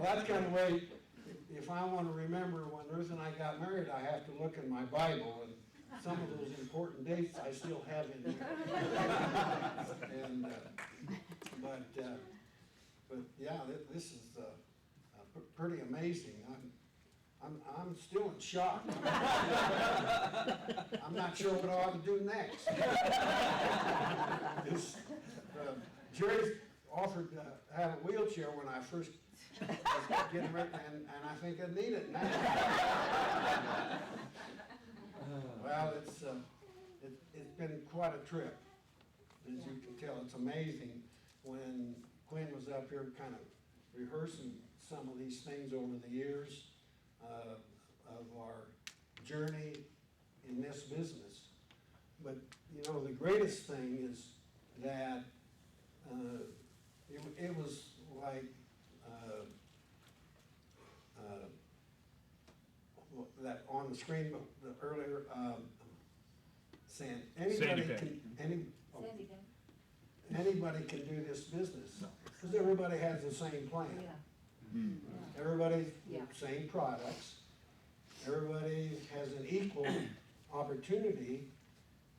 that's kind of the way, if I want to remember when Ruth and I got married, I have to look in my Bible, and some of those important dates I still have in here. And, but yeah, this is pretty amazing. I'm still in shock. I'm not sure what I ought to do next. Jerry offered to have a wheelchair when I first was getting ready, and I think I need it now. Well, it's been quite a trip. As you can tell, it's amazing when Quinn was up here kind of rehearsing some of these things over the years of our journey in this business. But, you know, the greatest thing is that it was like that on the screen earlier, saying anybody can do this business because everybody has the same plan. Yeah. Everybody, Yeah. same products. Everybody has an equal opportunity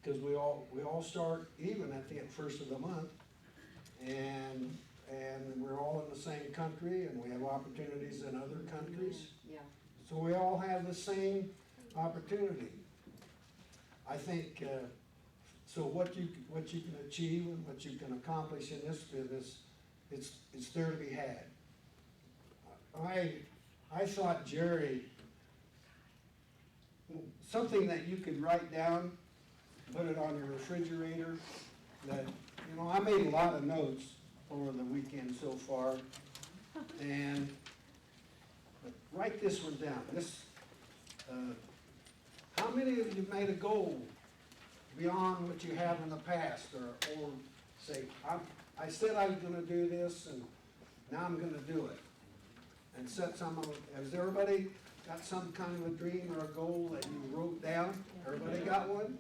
because we all start even at the first of the month, and we're all in the same country, and we have opportunities in other countries. Yeah. So we all have the same opportunity. I think so. What you can achieve and what you can accomplish in this business, it's there to be had. I thought, Jerry, something that you could write down, put it on your refrigerator. That, you know, I made a lot of notes over the weekend so far, and write this one down. How many of you made a goal beyond what you have in the past, or say, I said I was going to do this, and now I'm going to do it, and set some of them. Has everybody got some kind of a dream or a goal that you wrote down? Everybody got one?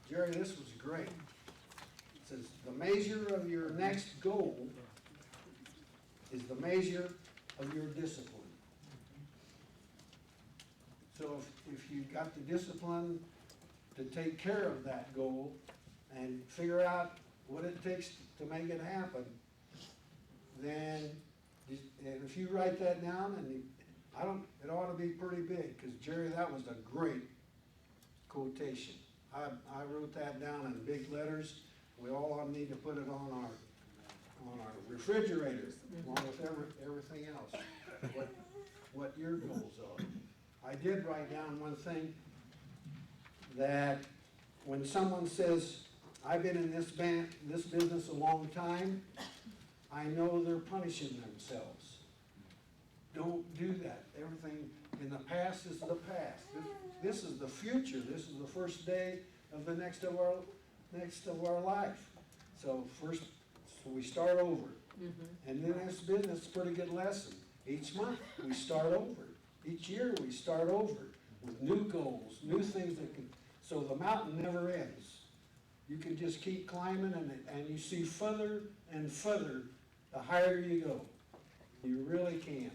Jerry, this was great. It says, the measure of your next goal is the measure of your discipline. So if you've got the discipline to take care of that goal and figure out what it takes to make it happen, then, and if you write that down, and it ought to be pretty big, because Jerry, that was a great quotation. I wrote that down in big letters. We all need to put it on our refrigerator, along with everything else, what your goals are. I did write down one thing, that when someone says, I've been in this business a long time, I know they're punishing themselves. Don't do that. Everything in the past is the past. This is the future. This is the first day of the next of our life. So we start over. And in this business, it's a pretty good lesson. Each month we start over. Each year we start over with new goals, new things that can. So the mountain never ends. You can just keep climbing, and you see further and further the higher you go. You really can.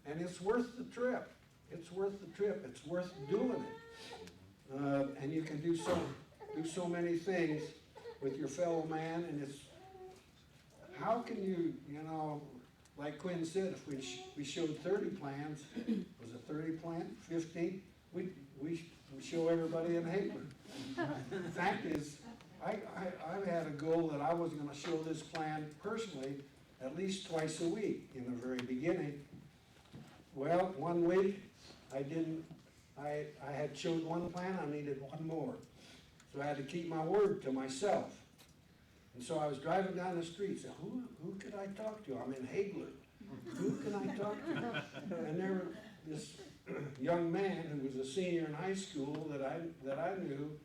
And it's worth the trip. It's worth the trip. It's worth doing it. And you can do so many things with your fellow man, and it's, how can you know, like Quinn said, if we showed 30 plans, was it 30 plans, 15? We show everybody in Hager. The fact is, I've had a goal that I was going to show this plan personally at least twice a week in the very beginning. Well, one week I didn't. I had showed one plan. I needed one more, so I had to keep my word to myself. And so I was driving down the street, saying, who could I talk to? I'm in Hagler. Who can I talk to? And there was this young man who was a senior in high school that I knew.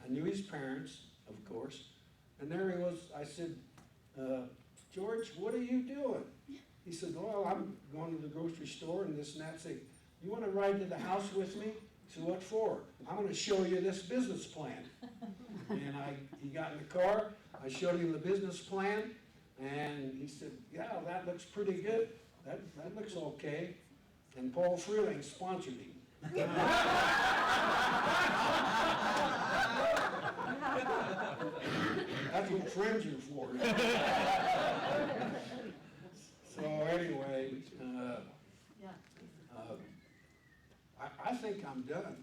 I knew his parents, of course. And there he was. I said, George, what are you doing? He said, well, I'm going to the grocery store and this and that. I said, you want to ride to the house with me? He said, what for? I'm going to show you this business plan. And he got in the car. I showed him the business plan. And he said, yeah, that looks pretty good. That looks okay. And Paul Freeling sponsored him. That's what friends are for. So anyway, I think I'm done.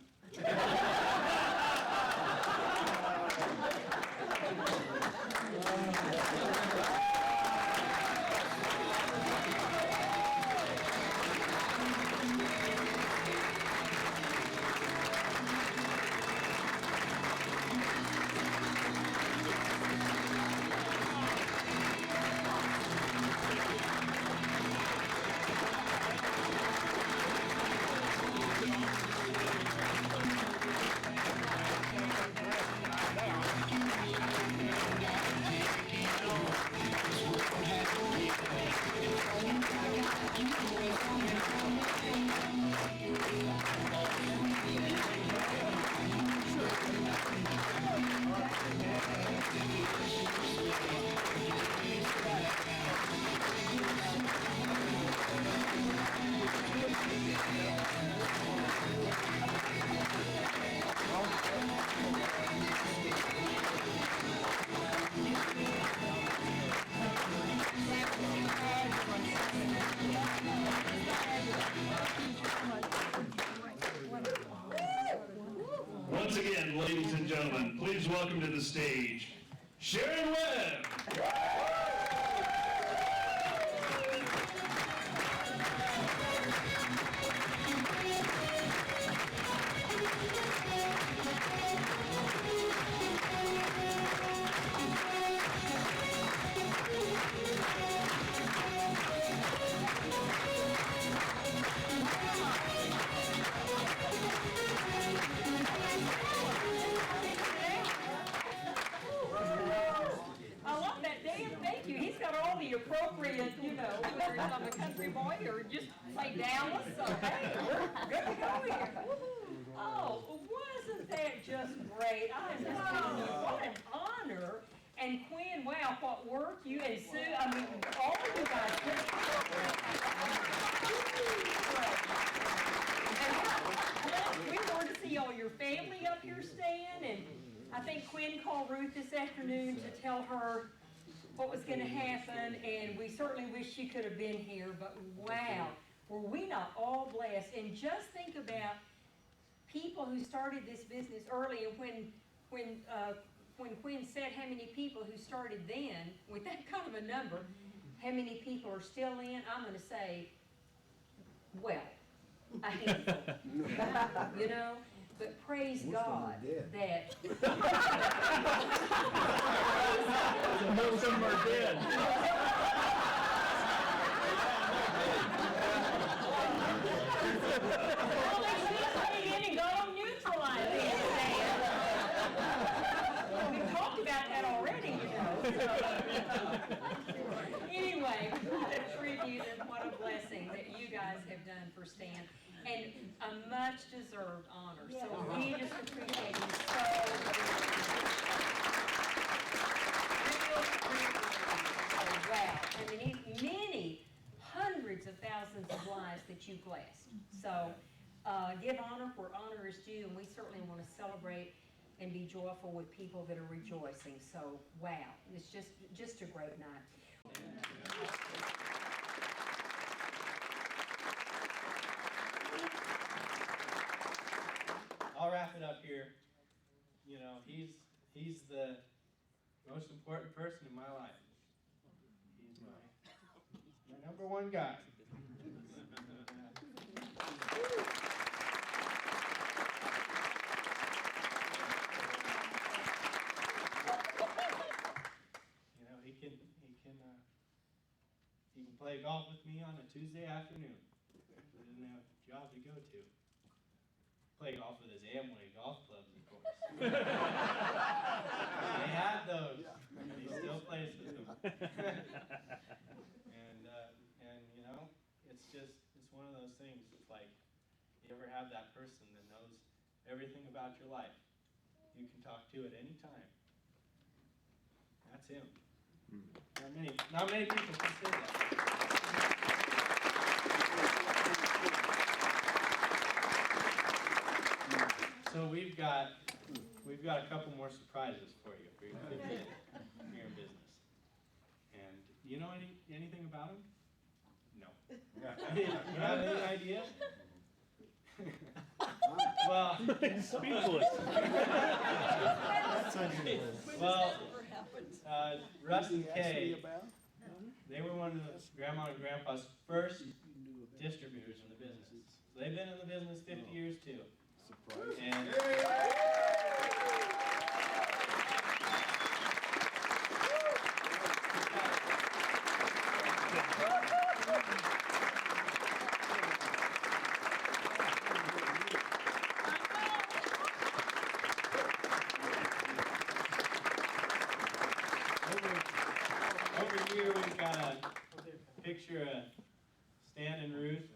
Once again, ladies and gentlemen, please welcome to the stage, Sharon Webb. I love that, Dan, thank you. He's got all the appropriate, whether it's on a country boy or just like Dallas, so hey, we're good to go here. Oh, wasn't that just great? I just tell you, what an honor. And Quinn, wow, what work you and Sue, I mean, all of you guys did. And we wanted to see all your family up here, Stan, and I think Quinn called Ruth this afternoon to tell her what was going to happen, and we certainly wish she could have been here, but wow, were we not all blessed? And just think about people who started this business early, and when Quinn said how many people who started then, with that kind of a number, how many people are still in, I'm going to say, well, a handful. But praise God that Most of them are dead. well, they should have put it in and got them neutralized. We talked about that already, So. Anyway, what a tribute and what a blessing that you guys have done for Stan. And a much-deserved honor. So we just appreciate you so wow. I mean, many hundreds of thousands of lives that you blessed. So give honor where honor is due, and we certainly want to celebrate and be joyful with people that are rejoicing. So wow, it's just a great night. I'll wrap it up here. He's the most important person in my life. He's my number one guy. He can play golf with me on a Tuesday afternoon. He doesn't have a job to go to. Play golf with his Amway golf clubs, of course. They had those, and he still plays with them. and it's one of those things. It's like, you ever have that person that knows everything about your life, you can talk to at any time. That's him. Not many people can say that. So we've got a couple more surprises for you for your 50th here in business. And you know anything about them? No. You have any idea? Well, Speechless. well, Russ and Kay, they were one of the Grandma and Grandpa's first distributors in the business. So they've been in the business 50 years too. And over here we've got a picture of Stan and Ruth.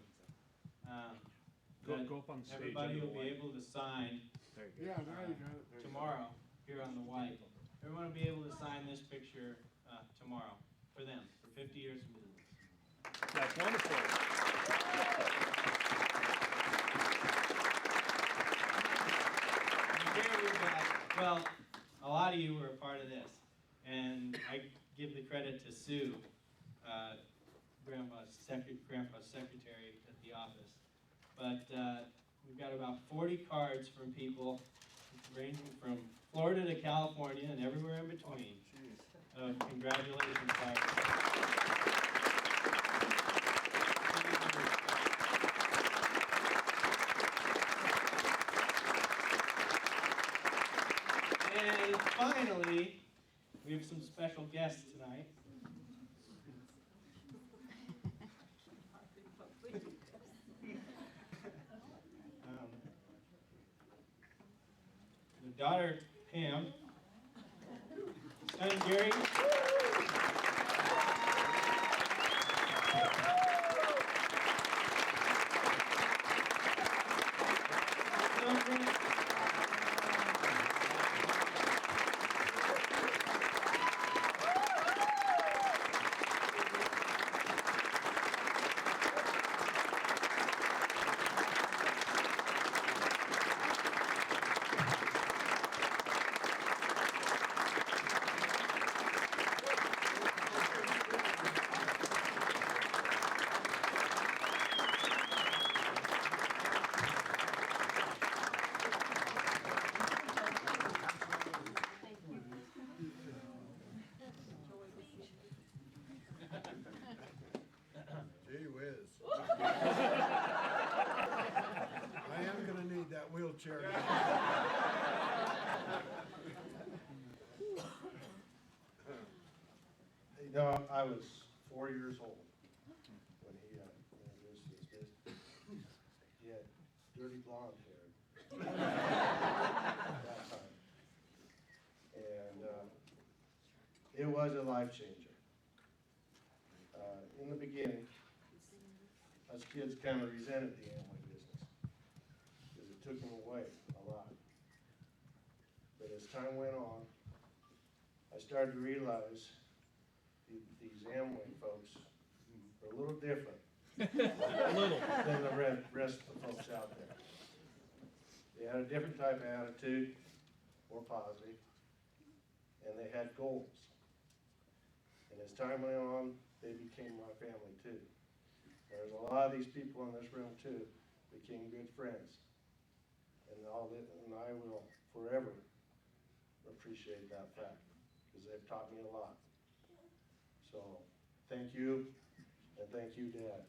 That Go up on stage. everybody will be able to sign Yeah, now you got it. tomorrow here on the white. Everyone will be able to sign this picture tomorrow for them, for 50 years of business. That's wonderful. And here we've got, well, a lot of you were a part of this, and I give the credit to Sue, Grandpa's secretary at the office. But we've got about 40 cards from people ranging from Florida to California and everywhere in between. Congratulations, cards. And finally, we have some special guests tonight. The daughter, Pam, son, Gary. Son, Brent. Gee whiz. I am gonna need that wheelchair. You know, I was 4 years old when he introduced his business. He had dirty blonde hair at that time. And it was a life changer. In the beginning, us kids kind of resented the Amway business because it took them away a lot. But as time went on, I started to realize these Amway folks are a little different than the rest of the folks out there. They had a different type of attitude, more positive, and they had goals. And as time went on, they became my family too. There's a lot of these people in this room too became good friends. And I will forever appreciate that fact because they've taught me a lot. So thank you, and thank you, Dad.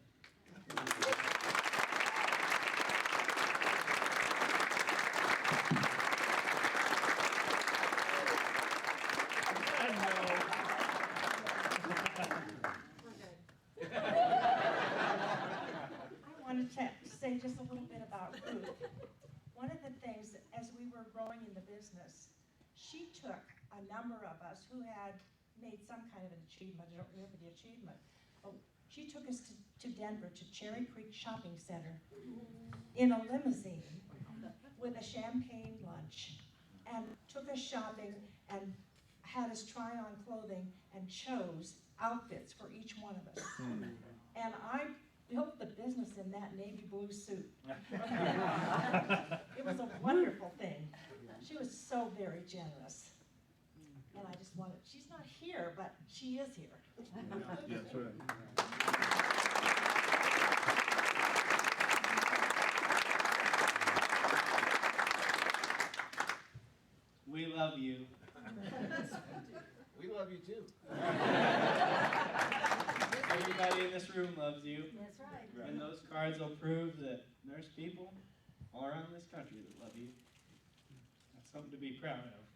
I wanted to say just a little bit about Ruth. One of the things, as we were growing in the business, she took a number of us who had made some kind of an achievement, I don't remember the achievement, but she took us to Denver, to Cherry Creek Shopping Center, in a limousine with a champagne lunch, and took us shopping and had us try on clothing and chose outfits for each one of us. And I built the business in that navy blue suit. It was a wonderful thing. She was so very generous. And I just wanted, she's not here, but she is here. Yeah, that's right. We love you. We love you too. Everybody in this room loves you. That's right. And those cards will prove that there's people all around this country that love you. That's something to be proud of.